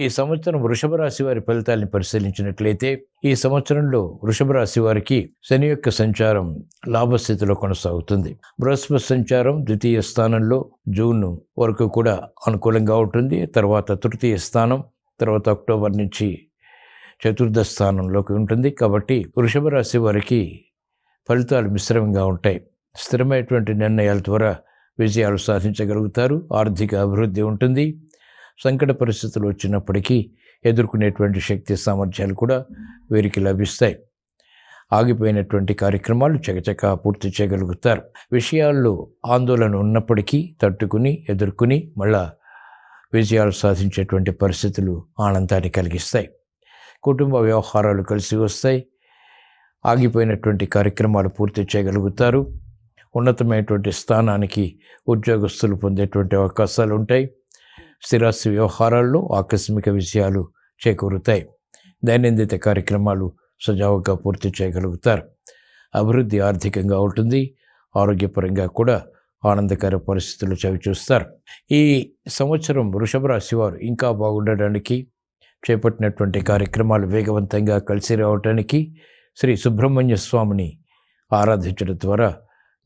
ఈ సంవత్సరం వృషభ రాశి వారి ఫలితాలను పరిశీలించినట్లయితే ఈ సంవత్సరంలో వృషభ రాశి వారికి శని యొక్క సంచారం లాభస్థితిలో కొనసాగుతుంది. బృహస్పతి సంచారం ద్వితీయ స్థానంలో జూన్ వరకు కూడా అనుకూలంగా ఉంటుంది. తర్వాత తృతీయ స్థానం, తర్వాత అక్టోబర్ నుంచి చతుర్థ స్థానంలోకి ఉంటుంది. కాబట్టి వృషభ రాశి వారికి ఫలితాలు మిశ్రమంగా ఉంటాయి. స్థిరమైనటువంటి నిర్ణయాల ద్వారా విజయాలు సాధించగలుగుతారు. ఆర్థిక అభివృద్ధి ఉంటుంది. సంకట పరిస్థితులు వచ్చినప్పటికీ ఎదుర్కొనేటువంటి శక్తి సామర్థ్యాలు కూడా వీరికి లభిస్తాయి. ఆగిపోయినటువంటి కార్యక్రమాలు చకచకా పూర్తి చేయగలుగుతారు. విషయాల్లో ఆందోళన ఉన్నప్పటికీ తట్టుకుని ఎదుర్కొని మళ్ళా విజయాలు సాధించేటువంటి పరిస్థితులు ఆనందాన్ని కలిగిస్తాయి. కుటుంబ వ్యవహారాలు కలిసి వస్తాయి. ఆగిపోయినటువంటి కార్యక్రమాలు పూర్తి చేయగలుగుతారు. ఉన్నతమైనటువంటి స్థానానికి ఉద్యోగస్తులు పొందేటువంటి అవకాశాలు ఉంటాయి. స్థిరాస్తి వ్యవహారాల్లో ఆకస్మిక విజయాలు చేకూరుతాయి. దైనందిన కార్యక్రమాలు సజావుగా పూర్తి చేయగలుగుతారు. అభివృద్ధి ఆర్థికంగా ఉంటుంది. ఆరోగ్యపరంగా కూడా ఆనందకర పరిస్థితులు చవిచూస్తారు. ఈ సంవత్సరం వృషభ రాశి వారు ఇంకా బాగుండడానికి చేపట్టినటువంటి కార్యక్రమాలు వేగవంతంగా కలిసి రావడానికి శ్రీ సుబ్రహ్మణ్య స్వామిని ఆరాధించడం ద్వారా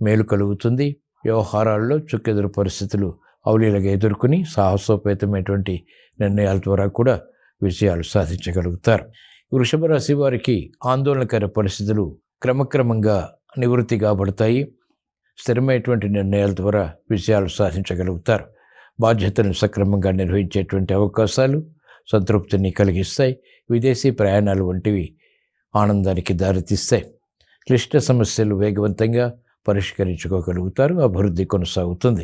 మేలు కలుగుతుంది. వ్యవహారాల్లో చుక్కెదురు పరిస్థితులు అవలీలగా ఎదుర్కొని సాహసోపేతమైనటువంటి నిర్ణయాల ద్వారా కూడా విజయాలు సాధించగలుగుతారు. వృషభ రాశి వారికి ఆందోళనకర పరిస్థితులు క్రమక్రమంగా నివృత్తి కాబడతాయి. స్థిరమైనటువంటి నిర్ణయాల ద్వారా విజయాలు సాధించగలుగుతారు. బాధ్యతలను సక్రమంగా నిర్వహించేటువంటి అవకాశాలు సంతృప్తిని కలిగిస్తాయి. విదేశీ ప్రయాణాలు వంటివి ఆనందానికి దారితీస్తాయి. క్లిష్ట సమస్యలు వేగవంతంగా పరిష్కరించుకోగలుగుతారు. అభివృద్ధి కొనసాగుతుంది.